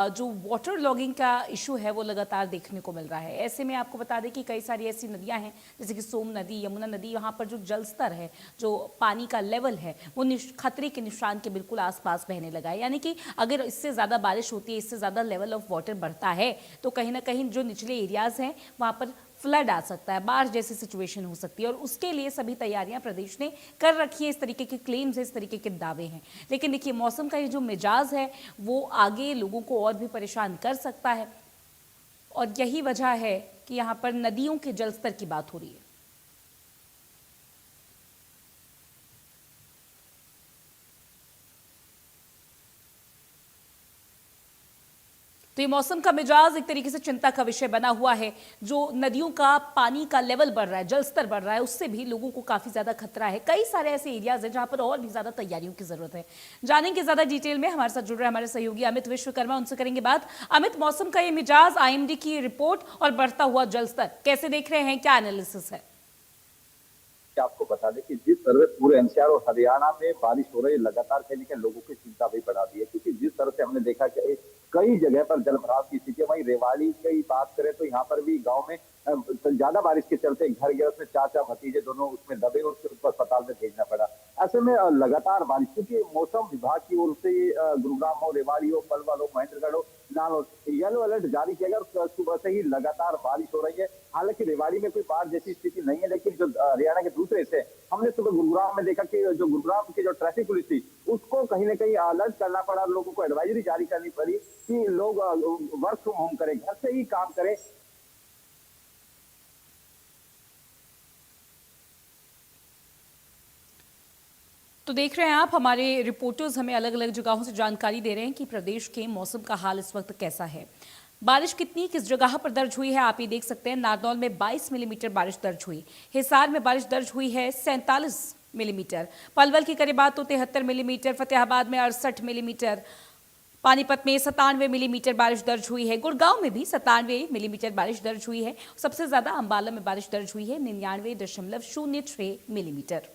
जो water logging का issue है वो लगातार देखने को मिल रहा है। ऐसे में आपको बता दें कि कई सारी ऐसी नदियां हैं जैसे कि सोम नदी, यमुना नदी, यहाँ पर जो जल स्तर है, जो पानी का लेवल है, वो खतरे के निशान के बिल्कुल आसपास बहने लगा है। यानी कि अगर इससे ज़्यादा बारिश होती है, इससे ज़्यादा लेवल ऑफ वाटर बढ़ता है, तो कहीं ना कहीं जो निचले एरियाज़ हैं वहाँ पर फ्लड आ सकता है, बाढ़ जैसी सिचुएशन हो सकती है। और उसके लिए सभी तैयारियां प्रदेश ने कर रखी है। इस तरीके के क्लेम्स है, इस तरीके के दावे हैं। लेकिन देखिए, मौसम का ये जो मिजाज है वो आगे लोगों को और भी परेशान कर सकता है, और यही वजह है कि यहाँ पर नदियों के जलस्तर की बात हो रही है। तो ये मौसम का मिजाज एक तरीके से चिंता का विषय बना हुआ है। जो नदियों का पानी का लेवल बढ़ रहा है, जल स्तर बढ़ रहा है, उससे भी लोगों को काफी ज्यादा खतरा है। कई सारे ऐसे एरियाज हैं जहां पर और भी ज्यादा तैयारियों की जरूरत है। जानेंगे ज्यादा डिटेल में, हमारे साथ जुड़ रहे हमारे सहयोगी अमित विश्वकर्मा, उनसे करेंगे बात। अमित, मौसम का ये मिजाज, आईएमडी की रिपोर्ट और बढ़ता हुआ जल स्तर कैसे देख रहे हैं, क्या एनालिसिस है? आपको बता दें कि जिस तरह से पूरे एनसीआर और हरियाणा में बारिश हो रही है लगातार, कहीं ना लोगों की चिंता भी बढ़ा दी है। क्योंकि जिस तरह से हमने देखा कि कई जगह पर जलभराव की स्थिति है। वहीं रेवाड़ी की बात करें तो यहाँ पर भी गांव में ज्यादा बारिश के चलते घर गिरा, उसमें चाचा भतीजे दोनों उसमें दबे और उसको अस्पताल में भेजना पड़ा। ऐसे में लगातार बारिश, क्योंकि मौसम विभाग की ओर से गुरुग्राम हो, रेवाड़ी हो, पलवल हो, महेंद्रगढ़ हो, नाल येलो अलर्ट जारी किया गया और सुबह से ही लगातार बारिश हो रही है। हालांकि रेवाड़ी में कोई बाढ़ जैसी स्थिति नहीं है, लेकिन जो हरियाणा के दूसरे हिस्से, हमने सुबह गुरुग्राम में देखा कि जो गुरुग्राम की जो ट्रैफिक पुलिस थी उसको कहीं ना कहीं अलर्ट करना पड़ा, लोगों को एडवाइजरी जारी करनी पड़ी कि लोग वर्क फ्रॉम होम करें, घर से ही काम करें। तो देख रहे हैं आप, हमारे रिपोर्टर्स हमें अलग अलग जगहों से जानकारी दे रहे हैं कि प्रदेश के मौसम का हाल इस वक्त कैसा है। बारिश कितनी किस जगह पर दर्ज हुई है आप ये देख सकते हैं। नारनौल में 22 मिलीमीटर बारिश दर्ज हुई, हिसार में बारिश दर्ज हुई है 47 मिलीमीटर, पलवल की करें बात तो 73 मिलीमीटर, फतेहाबाद में 68 मिलीमीटर, पानीपत में 97 मिलीमीटर बारिश दर्ज हुई है, गुड़गांव में भी 97 मिलीमीटर बारिश दर्ज हुई है। सबसे ज्यादा अंबाला में बारिश दर्ज हुई है 99.06 मिलीमीटर।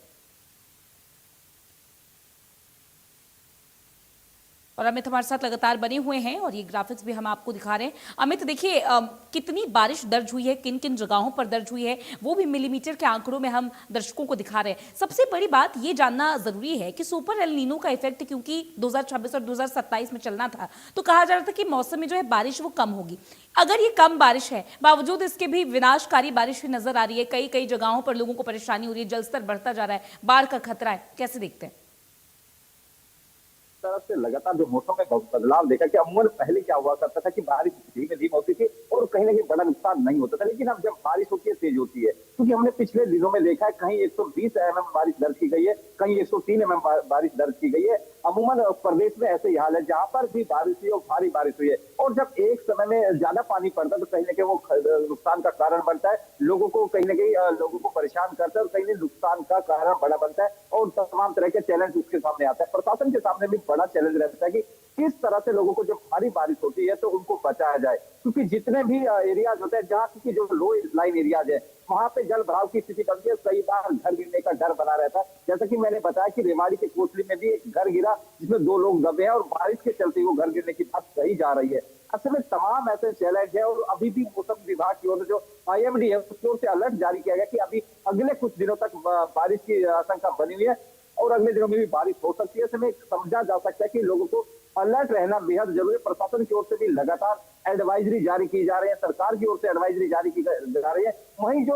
और अमित हमारे साथ लगातार बने हुए हैं और ये ग्राफिक्स भी हम आपको दिखा रहे हैं। अमित देखिए, कितनी बारिश दर्ज हुई है, किन किन जगहों पर दर्ज हुई है, वो भी मिलीमीटर के आंकड़ों में हम दर्शकों को दिखा रहे हैं। सबसे बड़ी बात ये जानना जरूरी है कि सुपर एल नीनो का इफेक्ट क्योंकि 2026 और 2027 में चलना था, तो कहा जा रहा था कि मौसम में जो है बारिश वो कम होगी। अगर ये कम बारिश है, बावजूद इसके भी विनाशकारी बारिश भी नजर आ रही है, कई कई जगहों पर लोगों को परेशानी हो रही है, जलस्तर बढ़ता जा रहा है, बाढ़ का खतरा है, कैसे देखते हैं? तरफ से लगातार जो मौसम में बदलाव देखा कि अमूमन पहले क्या हुआ करता था कि बारिश धीमे धीमे होती थी और कहीं ना कहीं बड़ा नुकसान नहीं होता था, लेकिन अब जब बारिश होती है तेज होती है, क्योंकि हमने पिछले दिनों में देखा है कहीं 120 mm बारिश दर्ज की गई है, कहीं 103 mm बारिश दर्ज की गई है। अमूमन प्रदेश में ऐसे ही हाल है, जहां पर भी बारिश हुई और भारी बारिश हुई है और जब एक समय में ज्यादा पानी पड़ता है तो कहीं ना कहीं वो नुकसान का कारण बनता है, लोगों को कहीं ना कहीं लोगों को परेशान करता है और कहीं नुकसान का कारण बड़ा बनता है और तमाम तरह के चैलेंज उसके सामने आता है। प्रशासन के सामने भी बड़ा चैलेंज रहता है कि किस तरह से लोगों को जब भारी बारिश होती है तो उनको बचाया जाए, क्योंकि जितने भी एरियाज होते हैं जहाँ की जो लो लाइन एरियाज है वहां पे जल भराव की स्थिति बनती है, कई बार घर गिरने का डर बना रहता है। जैसा कि मैंने बताया कि रेवाड़ी के कोसली में भी एक घर गिरा जिसमें 2 लोग दबे हैं और बारिश के चलते वो घर गिरने की बात कही जा रही है। असल में तमाम ऐसे चैलेंज है और अभी भी मौसम विभाग की ओर से जो आईएमडी है उसकी ओर से अलर्ट जारी किया गया कि अभी अगले कुछ दिनों तक बारिश की आशंका बनी हुई है और अगले दिनों में भी बारिश हो सकती है। इसमें समझा जा सकता है कि लोगों को अलर्ट रहना बेहद जरूरी है। प्रशासन की ओर से भी लगातार एडवाइजरी जारी की जा रही है, सरकार की ओर से एडवाइजरी जारी की जा रही है। वहीं जो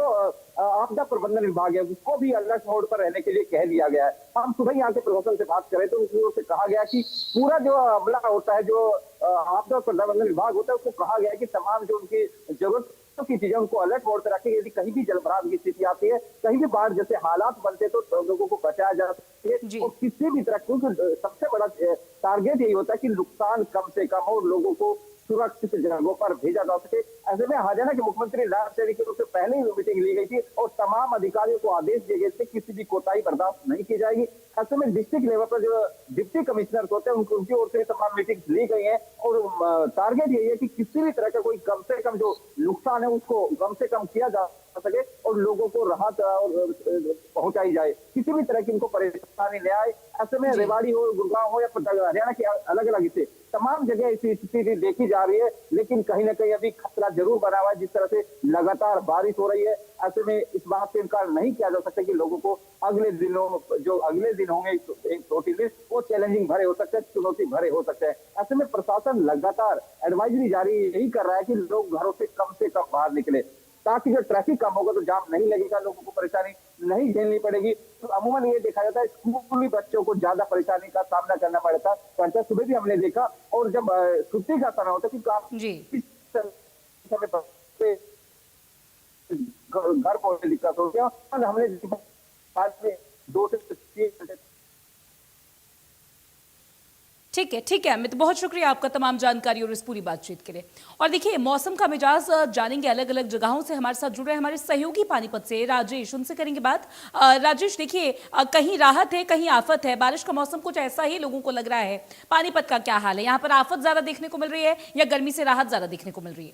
आपदा प्रबंधन विभाग है उसको भी अलर्ट मोड पर रहने के लिए कह दिया गया है। हम सुबह यहाँ के प्रशासन से बात करें तो उसकी ओर से कहा गया कि पूरा जो अमला होता है, जो आपदा प्रबंधन विभाग होता है, उसको कहा गया है कि तमाम जो उनकी जरूरत की चीजें उनको अलर्ट मोड पर रखें। यदि कहीं भी जलभराव की स्थिति आती है, कहीं भी बाढ़ जैसे हालात बनते तो लोगों को बचाया जा सके और किसी भी तरह, क्योंकि सबसे बड़ा टारगेट यही होता है कि नुकसान कम से कम हो और लोगों को सुरक्षित जगहों पर भेजा जा सके। ऐसे में हरियाणा के मुख्यमंत्री नारायण सैनी की ओर से पहले ही मीटिंग ली गई थी और तमाम अधिकारियों को आदेश दिए गए थे किसी भी कोताही बर्दाश्त नहीं की जाएगी। ऐसे में डिस्ट्रिक्ट लेवल पर जो डिप्टी कमिश्नर होते हैं उनकी ओर से तमाम मीटिंग ली गई है और टारगेट यही है कि किसी भी तरह का कोई कम से कम जो नुकसान है उसको कम से कम किया जा सके और लोगों को राहत पहुंचाई जाए, किसी भी तरह की उनको परेशानी न आए। ऐसे में रेवाड़ी हो, गुड़गांव हो या हरियाणा के अलग अलग हिस्से तमाम जगह ऐसी स्थिति देखी जा रही है, लेकिन कहीं ना कहीं अभी खतरा जरूर बना हुआ है। जिस तरह से लगातार बारिश हो रही है, ऐसे में इस बात से इनकार नहीं किया जा सकता कि लोगों को अगले दिनों, जो अगले दिन होंगे एक 2-3 दिन, वो चैलेंजिंग भरे हो सकते हैं, चुनौती भरे हो सकते हैं। ऐसे में प्रशासन लगातार एडवाइजरी जारी यही कर रहा है कि लोग घरों से कम बाहर निकले, ताकि जो ट्रैफिक कम होगा तो जाम नहीं लगेगा, लोगों को परेशानी नहीं झेलनी पड़ेगी। तो अमूमन ये देखा जाता है स्कूली बच्चों को ज्यादा परेशानी का सामना करना पड़ता है। सुबह भी हमने देखा, और जब छुट्टी का समय होता है कि जी। काफी समय पर घर पहुंचने दिक्कत हो गया, और हमने बाद में 2 से 3 घंटे। ठीक है अमित, बहुत शुक्रिया आपका तमाम जानकारी और इस पूरी बातचीत के लिए। और देखिए, मौसम का मिजाज जानेंगे अलग अलग जगहों से। हमारे साथ जुड़ रहे हमारे सहयोगी पानीपत से राजेश, उनसे करेंगे बात। राजेश, देखिए, कहीं राहत है कहीं आफत है। बारिश का मौसम कुछ ऐसा ही लोगों को लग रहा है। पानीपत का क्या हाल है? यहाँ पर आफत ज्यादा देखने को मिल रही है या गर्मी से राहत ज्यादा देखने को मिल रही है?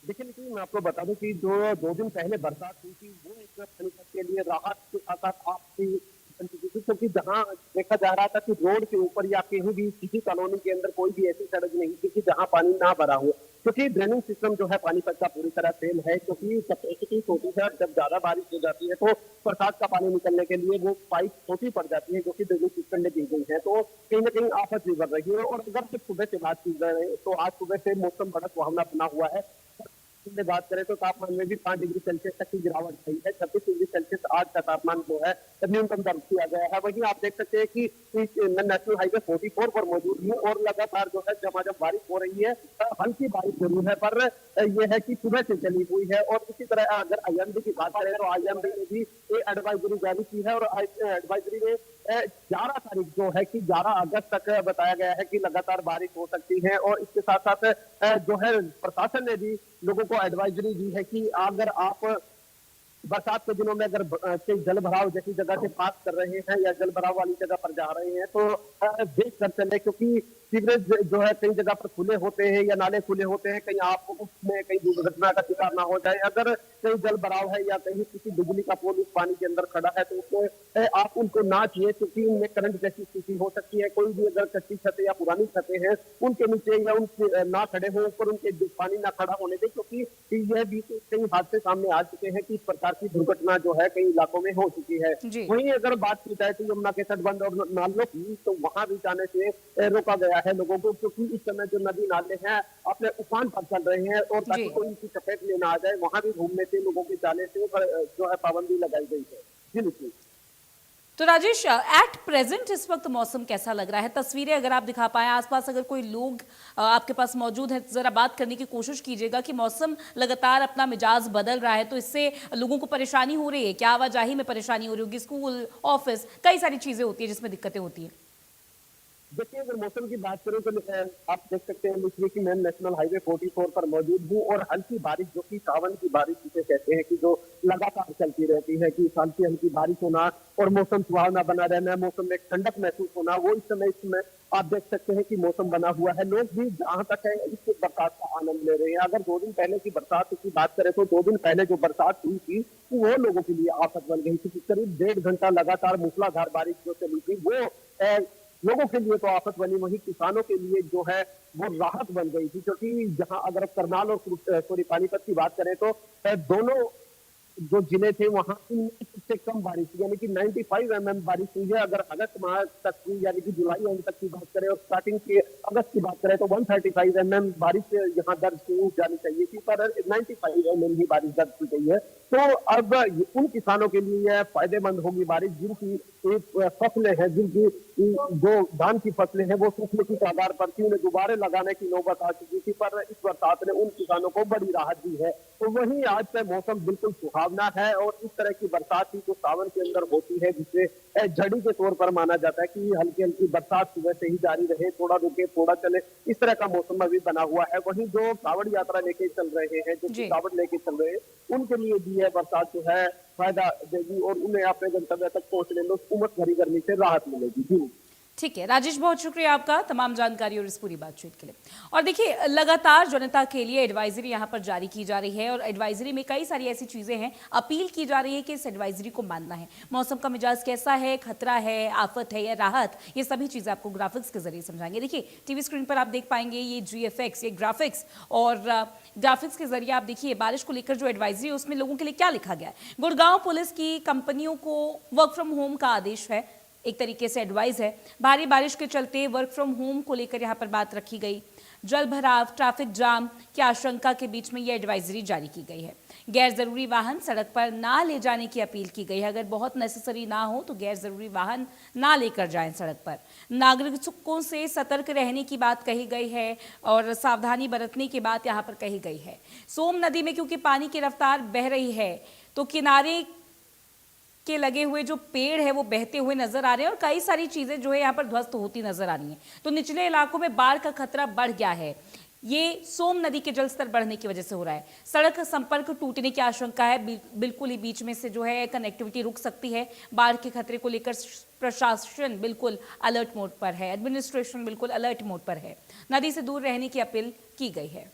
देखिए, लेकिन मैं आपको बता दूं कि जो 2 दिन पहले बरसात हुई थी वो एक पानीपत के लिए राहत के साथ आपसी, क्योंकि जहां देखा जा रहा था कि रोड के ऊपर या कहीं भी किसी कॉलोनी के अंदर कोई भी ऐसी सड़क नहीं थी कि जहां पानी ना भरा हो, क्योंकि ड्रेनिंग सिस्टम जो है पानीपत का पूरी तरह फेल है। क्योंकि कैपेसिटी छोटी है, जब ज्यादा बारिश हो जाती है तो बरसात का पानी निकलने के लिए वो पाइप छोटी पड़ जाती है, जो कि ड्रेनिंग सिस्टम में दी गई है, तो कहीं ना कहीं आफत भी बढ़ रही है। और अगर सिर्फ सुबह से बात की जाए तो आज सुबह से मौसम बड़ा सुहावना बना हुआ है। में बात करें तो तापमान में भी 5 डिग्री सेल्सियस तक की गिरावट आई है। 26 डिग्री सेल्सियस आज का तापमान जो है न्यूनतम दर्ज किया गया है। वहीं आप देख सकते हैं कि नेशनल हाईवे 44 पर मौजूद हूँ, और लगातार जो है जब बारिश हो रही है, हल्की बारिश हो रही है, पर यह है कि सुबह से चली हुई है। और इसी तरह अगर आईएमडी की बात करें तो आईएमडी ने भी एडवाइजरी जारी की है, और एडवाइजरी में 11 तारीख जो है कि 11 अगस्त तक बताया गया है कि लगातार बारिश हो सकती है। और इसके साथ साथ जो है प्रशासन ने भी लोगों को एडवाइजरी दी है कि अगर आप बरसात के दिनों में अगर जल भराव जैसी जगह से पास कर रहे हैं या जल भराव वाली जगह पर जा रहे हैं तो देख कर चले, क्योंकि सीवरेज जो है कई जगह पर खुले होते हैं या नाले खुले होते हैं, कहीं आपको उसमें कहीं दुर्घटना का शिकार ना हो जाए। अगर कहीं जल भराव है या कहीं किसी बिजली का पोल उस पानी के अंदर खड़ा है तो उसमें आप उनको ना छुए, क्योंकि उनमें करंट जैसी स्थिति हो सकती है। कोई भी अगर कच्ची छतें या पुरानी छतें हैं उनके नीचे या उनके ना खड़े हो, ऊपर उनके पानी ना खड़ा होने दें, क्योंकि यह भी कई हादसे सामने आ चुके हैं कि इस प्रकार की दुर्घटना जो है कई इलाकों में हो चुकी है। वहीं अगर बात की जाए तो यमुना के तटबंध और नालों की, तो वहां भी जाने से रोका गया है लोगों को, क्योंकि इस समय जो नदी नाले हैं अपने उफान पर चल रहे हैं, और ताकि कोई इनकी चपेट में ना आ जाए, वहां भी घूमने से लोगों के जाने से जो है पाबंदी लगाई गई है। जी बिल्कुल। तो राजेश, एट प्रेजेंट इस वक्त मौसम कैसा लग रहा है? तस्वीरें अगर आप दिखा पाए, आसपास अगर कोई लोग आपके पास मौजूद है, जरा बात करने की कोशिश कीजिएगा कि मौसम लगातार अपना मिजाज बदल रहा है, तो इससे लोगों को परेशानी हो रही है क्या? आवाजाही में परेशानी हो रही होगी, स्कूल, ऑफिस, कई सारी चीजें होती है जिसमें दिक्कतें होती हैं। देखिए, अगर मौसम की बात करें तो आप देख सकते हैं कि मैं नेशनल हाईवे 44 पर मौजूद हूँ, और हल्की बारिश जो कि सावन की बारिश जिसे कहते हैं कि जो लगातार चलती रहती है, कि हल्की हल्की बारिश होना और मौसम सुहावना बना रहना, मौसम में ठंडक महसूस होना, वो इसमें आप देख सकते हैं कि मौसम बना हुआ है। लोग भी जहां तक है इस बरसात का आनंद ले रहे हैं। अगर 2 दिन पहले की बरसात की बात करें तो 2 दिन पहले जो बरसात हुई थी वो लोगों के लिए आफत बन गई थी। करीब 1.5 घंटा लगातार मूसलाधार बारिश जो चली थी वो लोगों के लिए तो आफत बनी, वही किसानों के लिए जो है वो राहत बन गई थी। क्योंकि जहां अगर करनाल और पानीपत की बात करें तो दोनों जो जिले थे वहां सबसे कम बारिश यानी कि 95 mm बारिश हुई है। अगर अगस्त माह तक की यानी कि जुलाई अंत तक की बात करें और स्टार्टिंग के अगस्त की बात करें तो 135 mm बारिश यहाँ दर्ज की जानी चाहिए थी, पर 95 mm ही बारिश दर्ज की गई है। तो अब उन किसानों के लिए यह फायदेमंद होगी बारिश जिनकी फसलें हैं, जिनकी जो धान की फसलें हैं वो सूखने की कगार पर थी, उन्हें दोबारा लगाने की नौबत आ चुकी थी, पर इस बरसात ने उन किसानों को बड़ी राहत दी है। तो वहीं आज का मौसम बिल्कुल सुहावना है, और इस तरह की बरसात ही जो सावन के अंदर होती है जिसे झड़ी के तौर पर माना जाता है कि हल्की हल्की बरसात सुबह से ही जारी रहे, थोड़ा रुके थोड़ा चले, इस तरह का मौसम अभी बना हुआ है। वहीं जो कावड़ यात्रा लेके चल रहे हैं, जो कावड़ लेके चल रहे हैं, उनके लिए भी यह बरसात जो है फायदा देगी और उन्हें अपने गंतव्य तक पहुंचने में उमस भरी गर्मी से राहत मिलेगी। जी ठीक है राजेश, बहुत शुक्रिया आपका तमाम जानकारी और इस पूरी बातचीत के लिए। और देखिए लगातार जनता के लिए एडवाइजरी यहाँ पर जारी की जा रही है और एडवाइजरी में कई सारी ऐसी चीजें हैं, अपील की जा रही है कि इस एडवाइजरी को मानना है। मौसम का मिजाज कैसा है, खतरा है, आफत है या राहत, ये सभी चीजें आपको ग्राफिक्स के जरिए समझाएंगे। देखिए टीवी स्क्रीन पर आप देख पाएंगे ये GFX, ये ग्राफिक्स, और ग्राफिक्स के जरिए आप देखिए बारिश को लेकर जो एडवाइजरी है उसमें लोगों के लिए क्या लिखा गया है। गुड़गांव पुलिस की कंपनियों को वर्क फ्रॉम होम का आदेश है, एक तरीके से एडवाइस है। भारी बारिश के चलते वर्क फ्रॉम होम को लेकर यहाँ पर बात रखी गई। जल भराव, ट्रैफिक जाम की आशंका के बीच में यह एडवाइजरी जारी की गई है। गैर जरूरी वाहन सड़क पर ना ले जाने की अपील की गई है। अगर बहुत नेसेसरी ना हो तो गैर जरूरी वाहन ना लेकर जाएं सड़क पर। नागरिकों से सतर्क रहने की बात कही गई है और सावधानी बरतने की बात यहाँ पर कही गई है। सोम नदी में क्योंकि पानी की रफ्तार बह रही है तो किनारे के लगे हुए जो पेड़ है वो बहते हुए नजर आ रहे हैं और कई सारी चीजें जो है यहाँ पर ध्वस्त होती नजर आ रही हैं। तो निचले इलाकों में बाढ़ का खतरा बढ़ गया है। ये सोम नदी के जलस्तर बढ़ने की वजह से हो रहा है। सड़क संपर्क टूटने की आशंका है, बिल्कुल ही बीच में से जो है कनेक्टिविटी रुक सकती है। बाढ़ के खतरे को लेकर प्रशासन बिल्कुल अलर्ट मोड पर है, एडमिनिस्ट्रेशन बिल्कुल अलर्ट मोड पर है। नदी से दूर रहने की अपील की गई है।